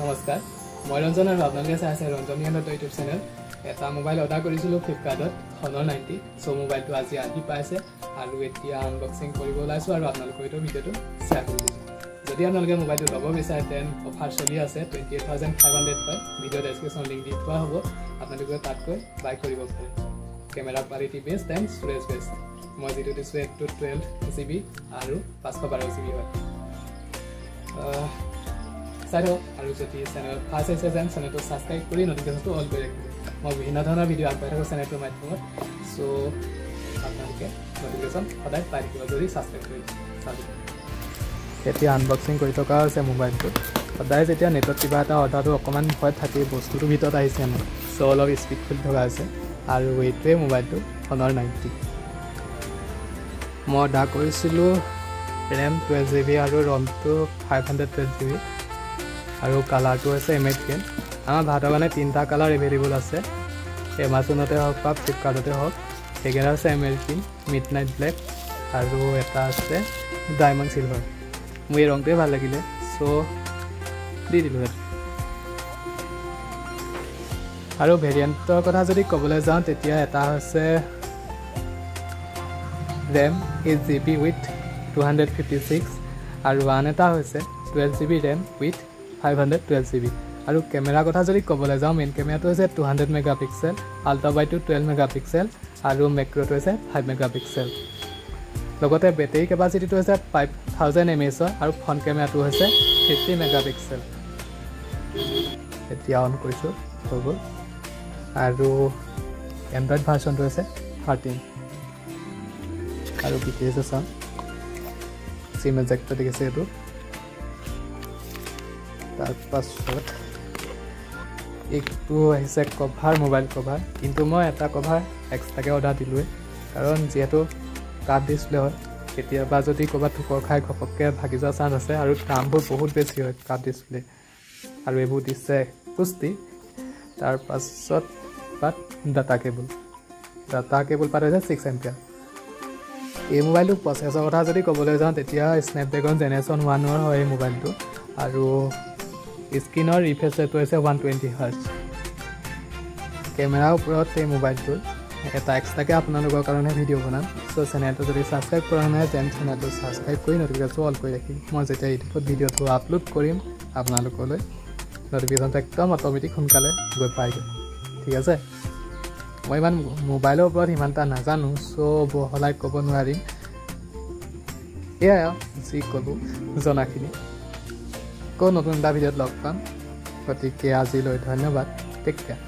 নমস্কাৰ মই ৰঞ্জন আৰু আপোনালোকে চাই আছে ৰঞ্জনীয়ানৰ ইউটিউব চেনেল এটা মোবাইল অৰ্ডাৰ কৰিছিলোঁ ফ্লিপকাৰ্টত Honor 90 সো মোবাইলটো আজি আহি পাইছে আৰু এতিয়া আনবক্সিং কৰিব ওলাইছো আৰু আপোনালোকৰ এই ভিডিঅটো শ্বেয়াৰ কৰি দিছো যদি আপোনালোকে মোবাইলটো ল'ব বিচাৰে তেন অফাৰ চলি আছে 28500 হয় ভিডিঅ ডেসক্ৰিপচন লিংক দি থোৱা হ'ব আপোনালোকে তাত গৈ বাই কৰিব পাৰে camera quality best and storage best মই যেটো দিছো 812 GB আৰু 512 GB হয় Saro, আৰু যদি চেনেল ফাৰ্স্ট আছে যেন চেনেলটো সাবস্ক্ৰাইব কৰি নটিফিকেশনটো অন কৰি ৰাখিব মই বিভিন্ন ধৰণৰ ভিডিঅ' আপলোড কৰো চেনেলটোৰ মাধ্যমত সো আপোনালোকে নটিফিকেশন সদায় পাই থাকিব যদি সাবস্ক্ৰাইব কৰি চাব এতিয়া আনবক্সিং কৰি থকা আছে মোবাইলটো সদায় যেতিয়া নেটত কিবা এটা অৰ্ডাৰটো অকমান ভয় থাকে বস্তুটো ভিতৰত আহিছে আমাৰ সো অলপ স্পীড ফুল থকা আছে আৰু এইটোৱে মোবাইলটো Honor 90 মই অৰ্ডাৰ কৰিছিলোঁ RAM 12GB আৰু ROM টো 512GB আৰু কালাৰটো আছে এমেট গ্ৰীণ আমাৰ ভাৰতৰ কাৰণে তিনটা কালাৰ এভেইলেবল আছে এমাজনতে হওক বা ফ্লিপকাৰ্টতে হওক একেটা আছে এমেট গ্ৰীণ মিডনাইট ব্লেক আৰু এটা আছে ডায়মণ্ড সিলভাৰ মোৰ এই ৰংটোৱে ভাল লাগিলে সো দি দিলো আৰু ভেৰিয়েণ্টৰ কথা যদি ক'বলৈ যাওঁ তেতিয়া এটা আছে RAM 8GB with 256 আৰু আন এটা হৈছে 12GB RAM with 512GB আৰু কেমেৰা কথা যদি ক'বলৈ যাওঁ মেইন কেমেৰাটো হৈছে 200 মেগাপিক্সেল আল্ট্ৰা ওয়াইডটো 12 মেগাপিক্সেল আৰু মেক্ৰোটো হৈছে 5 মেগাপিক্সেল লগতে বেটাৰী কেপাচিটিটো হৈছে 5000 mAh আৰু ফ্ৰণ্ট কেমেৰাটো হৈছে 50 মেগাপিক্সেল এতিয়া অন কৰিছো হৈ গ'ল আৰু এন্ড্ৰইড ভাৰ্চনটো হৈছে 13 আৰু BTS আছে সিম এজেক্টৰ দেখিছে এইটো তাৰপাছত এইটো আহিছে কভাৰ মোবাইল কভাৰ কিন্তু মই এটা কভাৰ এক্সট্ৰাকে অৰ্ডাৰ দিলোৱে কাৰণ যেহেতু কাৰ্ড ডিসপ্লে হয় কেতিয়াবা যদি ক'ৰবাত ঠুকৰ খাই ঘপককৈ ভাগি যোৱা চান্স আছে আৰু দামবোৰ বহুত বেছি হয় কাৰ্ড ডিসপ্লে আৰু এইবোৰ দিছে পুষ্টি তাৰপাছত বাট ডাটা কেবল পাত হৈছে 6 এম্পিয়াৰ এই মোবাইলটো প্ৰচেছৰ কথা যদি ক'বলৈ যাওঁ তেতিয়া স্নেপড্ৰেগন জেনেৰেশ্যন 1 ৰ হয় এই মোবাইলটো আৰু স্ক্ৰিনৰ ৰিফ্ৰেছ ৰেটটো হৈছে 120 Hz কেমেৰাৰ ওপৰত এই মোবাইলটো এটা এক্সট্ৰাকে আপোনালোকৰ কাৰণে ভিডিঅ' বনাম সো চেনেলটো যদি সাবস্ক্ৰাইব কৰা নাই তেন চেনেলটো সাবস্ক্ৰাইব কৰি নটিফিকেশন অল কৰি ৰাখিম মই যেতিয়া ইউটিউবত ভিডিঅ'টো আপলোড কৰিম আপোনালোকলৈ নটিফিকেশনটো একদম অট'মেটিক সোনকালে গৈ পাইগৈ ঠিক আছে মই ইমান মোবাইলৰ ওপৰত ইমান এটা নাজানো সো বহলাই ক'ব নোৱাৰিম এয়া যি ক'লো জনাখিনি নতুন এটা ভিডিঅ'ত লগ পাম গতিকে আজিলৈ ধন্যবাদ টেক কেয়াৰ